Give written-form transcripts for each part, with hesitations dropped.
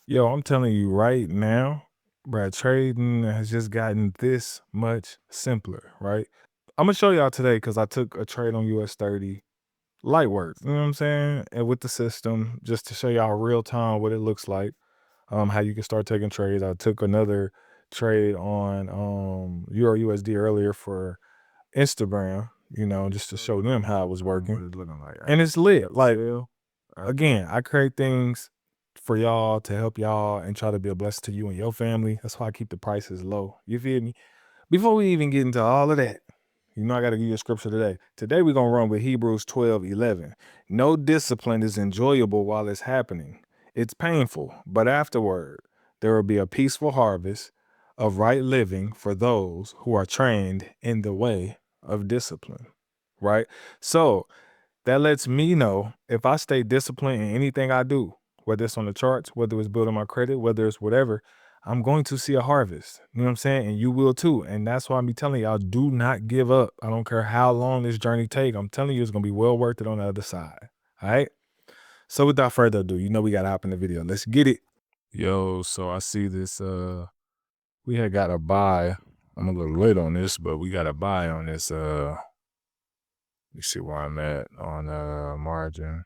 Yo, I'm telling you right now, bruh, trading has just gotten this much simpler, right? I'm gonna show y'all today because I took a trade on US 30 light work, you know what I'm saying? And with the system, just to show y'all real time what it looks like, how you can start taking trades. I took another trade on Euro USD earlier for Instagram, just to show them how it was What working. it's looking like. And it's lit. Like, Sell. again, I create things for y'all to help y'all and try to be a blessing to you and your family. That's why I keep the prices low. You feel me? Before we even get into all of that, I got to give you a scripture today. Today, we're going to run with Hebrews 12:11. No discipline is enjoyable while it's happening. It's painful, but afterward, there will be a peaceful harvest of right living for those who are trained in the way of discipline, right? So, that lets me know if I stay disciplined in anything I do, whether it's on the charts, whether it's building my credit, whether it's whatever, I'm going to see a harvest. You know what I'm saying? And you will too. And that's why I'm be telling y'all, do not give up. I don't care how long this journey take. I'm telling you, it's gonna be well worth it on the other side. All right. So without further ado, we gotta hop in the video. Let's get it. Yo, so I see this. We had got a buy. I'm a little late on this, but we got a buy on this. You see where I'm at on margin.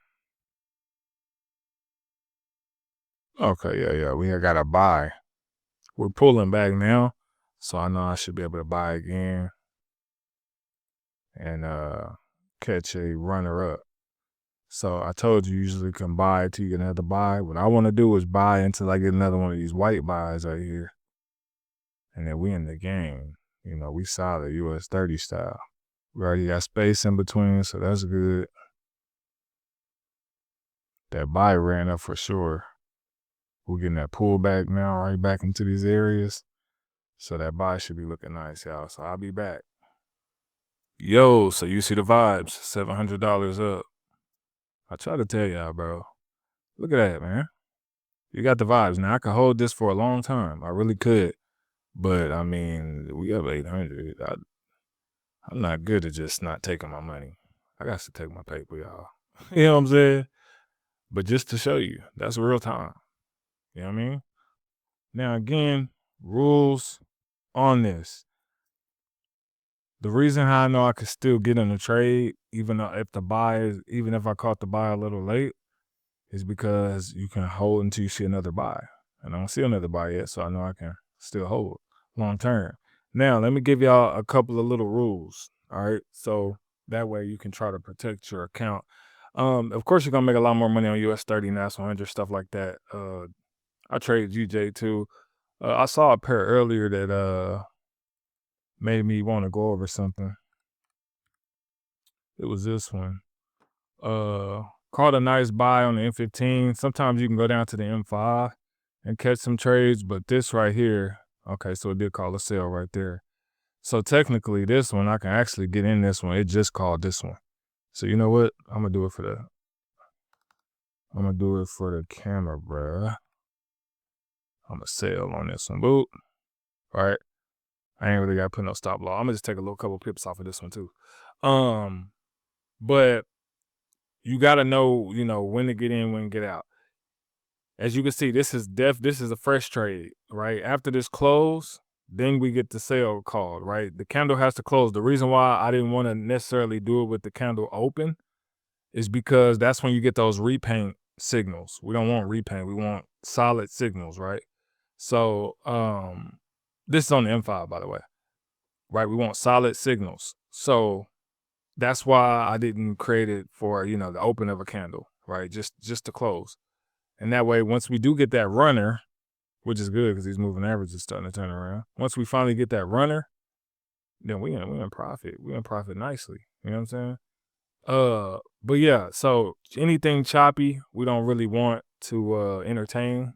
Okay, yeah. We had got a buy. We're pulling back now, so I know I should be able to buy again and catch a runner up. So I told you usually can buy till you get another buy. What I want to do is buy until I get another one of these white buys right here, and then we in the game. We solid US 30 style. We already got space in between, so that's good. That buy ran up for sure. We're getting that pullback now, right back into these areas. So that buy should be looking nice, y'all. So I'll be back. Yo, so you see the vibes, $700 up. I try to tell y'all, bro. Look at that, man. You got the vibes. Now, I could hold this for a long time. I really could. But, I mean, we have 800. I'm not good at just not taking my money. I got to take my paper, y'all. You know what I'm saying? But just to show you, that's real time. You know what I mean? Now, again, rules on this. The reason how I know I could still get in the trade, even if I caught the buy a little late, is because you can hold until you see another buy. And I don't see another buy yet, so I know I can still hold long term. Now, let me give y'all a couple of little rules. All right. So that way you can try to protect your account. Of course, you're gonna make a lot more money on US 30, NAS 100, stuff like that. I trade UJ too. I saw a pair earlier that made me want to go over something. It was this one. Caught a nice buy on the M15. Sometimes you can go down to the M5 and catch some trades, but this right here, okay, so it did call a sale right there. So technically this one, I can actually get in this one. It just called this one. So you know what? I'm gonna do it for the camera, bruh. I'm gonna sell on this one. Boop. All right. I ain't really gotta put no stop loss. I'm gonna just take a little couple pips off of this one too. But you gotta know, when to get in, when to get out. As you can see, this is a fresh trade, right? After this close, then we get the sale called, right? The candle has to close. The reason why I didn't want to necessarily do it with the candle open is because that's when you get those repaint signals. We don't want repaint. We want solid signals, right? So, this is on the M5, by the way, right? We want solid signals. So that's why I didn't create it for, the open of a candle, right? Just to close. And that way, once we do get that runner, which is good because these moving averages is starting to turn around. Once we finally get that runner, then we in profit. We in profit nicely. You know what I'm saying? But yeah, so anything choppy, we don't really want to entertain.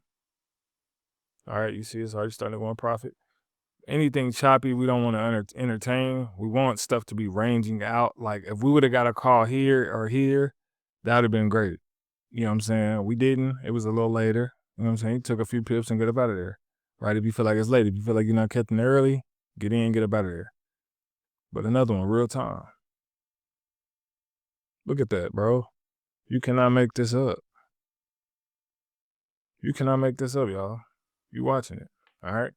All right, you see it's already starting to go in profit. Anything choppy, we don't want to entertain. We want stuff to be ranging out. Like if we would have got a call here or here, that would have been great. You know what I'm saying? We didn't. It was a little later. You know what I'm saying? Took a few pips and get up out of there. Right? If you feel like it's late, if you feel like you're not catching early, get in, get up out of there. But another one, real time. Look at that, bro. You cannot make this up. You cannot make this up, y'all. You watching it. All right.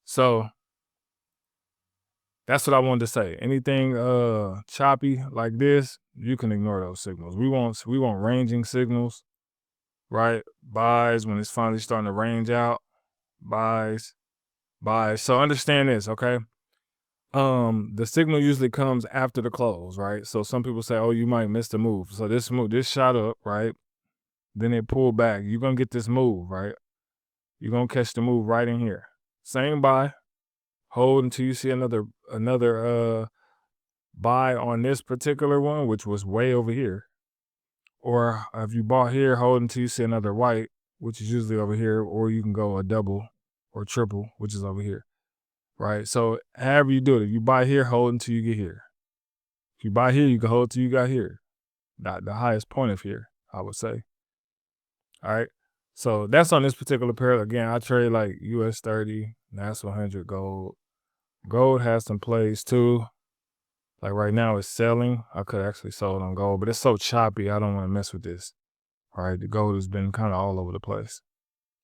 So that's what I wanted to say. Anything choppy like this, you can ignore those signals. We want ranging signals, right? Buys when it's finally starting to range out. Buys. So understand this, okay? The signal usually comes after the close, right? So some people say, oh, you might miss the move. So this shot up, right? Then it pulled back. You're gonna get this move, right? You're gonna catch the move right in here. Same buy, hold until you see another buy on this particular one, which was way over here. Or if you bought here, hold until you see another white, which is usually over here, or you can go a double or triple, which is over here. Right. So however you do it, if you buy here, hold until you get here. If you buy here, you can hold till you got here. Not the highest point of here, I would say. All right. So that's on this particular pair. Again, I trade like US 30, NAS 100 gold. Gold has some plays too. Like right now it's selling. I could actually sold on gold, but it's so choppy. I don't want to mess with this. All right. The gold has been kind of all over the place.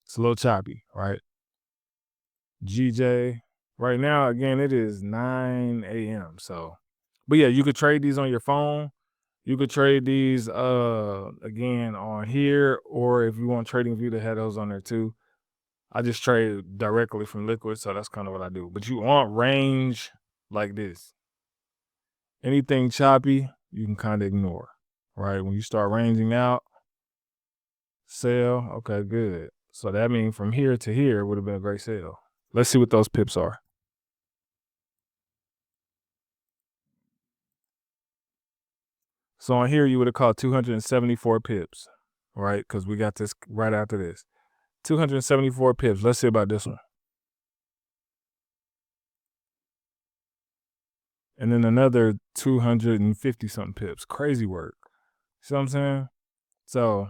It's a little choppy, right? GJ. Right now, again, it is 9 a.m. So, but yeah, you could trade these on your phone. You could trade these again on here, or if you want TradingView to have those on there too. I just trade directly from Liquid, so that's kind of what I do. But you want range like this. Anything choppy, you can kind of ignore, right? When you start ranging out, sell, okay, good. So that means from here to here would have been a great sale. Let's see what those pips are. So on here, you would have caught 274 pips, right? Because we got this right after this. 274 pips. Let's see about this one. And then another 250 something pips. Crazy work. See what I'm saying? So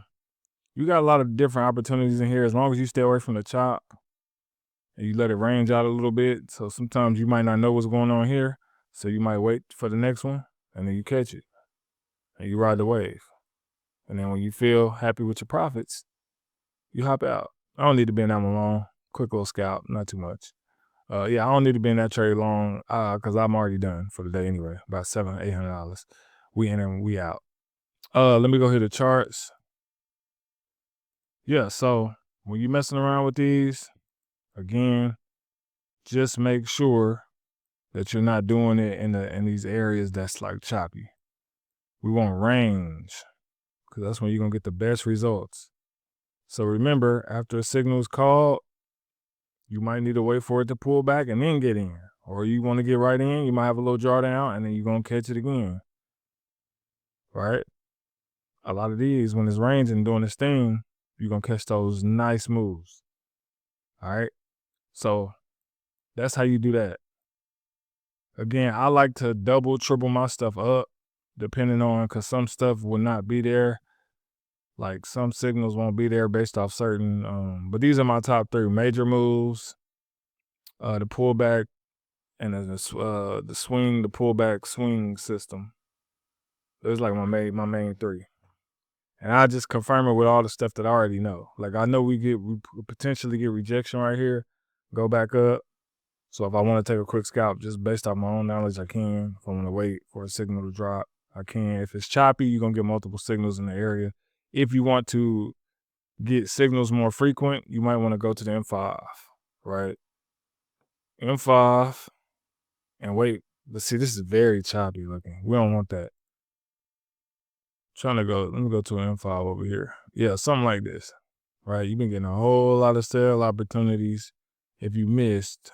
you got a lot of different opportunities in here as long as you stay away from the chop and you let it range out a little bit. So sometimes you might not know what's going on here. So you might wait for the next one and then you catch it and you ride the wave. And then when you feel happy with your profits, you hop out. I don't need to be in that one long. Quick little scalp, not too much. Yeah, I don't need to be in that trade long because I'm already done for the day anyway. About $700-800. We in and we out. Let me go hit the charts. Yeah, so when you're messing around with these, again, just make sure that you're not doing it in these areas that's like choppy. We want range because that's when you're gonna get the best results. So remember, after a signal is called, you might need to wait for it to pull back and then get in. Or you want to get right in, you might have a little drawdown and then you're going to catch it again. Right? A lot of these, when it's ranging doing this thing, you're going to catch those nice moves. All right? So that's how you do that. Again, I like to double, triple my stuff up depending on, because some stuff will not be there. Like some signals won't be there based off certain, but these are my top 3 major moves. The pullback, and then the swing, the pullback swing system. Those like my main 3. And I just confirm it with all the stuff that I already know. Like I know we potentially get rejection right here, go back up. So if I want to take a quick scalp, just based off my own knowledge, I can. If I want to wait for a signal to drop, I can. If it's choppy, you're gonna get multiple signals in the area. If you want to get signals more frequent, you might want to go to the M5, right? M5 and wait. But see, this is very choppy looking. We don't want that. Let me go to an M5 over here. Yeah, something like this, right? You've been getting a whole lot of sell opportunities. If you missed,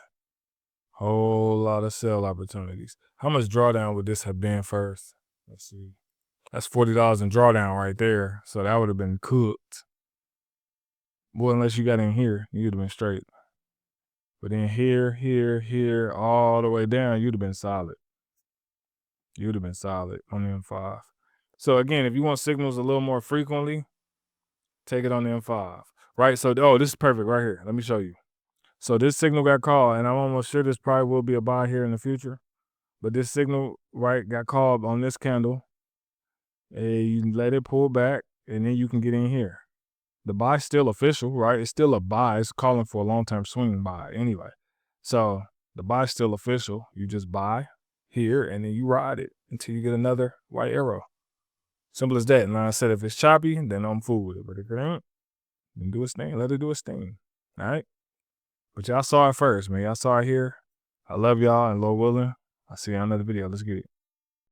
whole lot of sell opportunities. How much drawdown would this have been first? Let's see. That's $40 in drawdown right there. So that would have been cooked. Boy, unless you got in here, you'd have been straight. But then here, all the way down, you'd have been solid. You'd have been solid on the M5. So again, if you want signals a little more frequently, take it on the M5, right? So, this is perfect right here. Let me show you. So this signal got called, and I'm almost sure this probably will be a buy here in the future. But this signal, right, got called on this candle. And you let it pull back, and then you can get in here. the buy's still official, right? It's still a buy. It's calling for a long-term swing buy anyway. So the buy's still official. You just buy here and then you ride it until you get another white arrow. Simple as that. And like I said, if it's choppy, then I'm fool with it. But if it ain't, then do its thing. Let it do its thing. All right? But y'all saw it first, man. Y'all saw it here. I love y'all, and Lord willing, I'll see you on another video. Let's get it.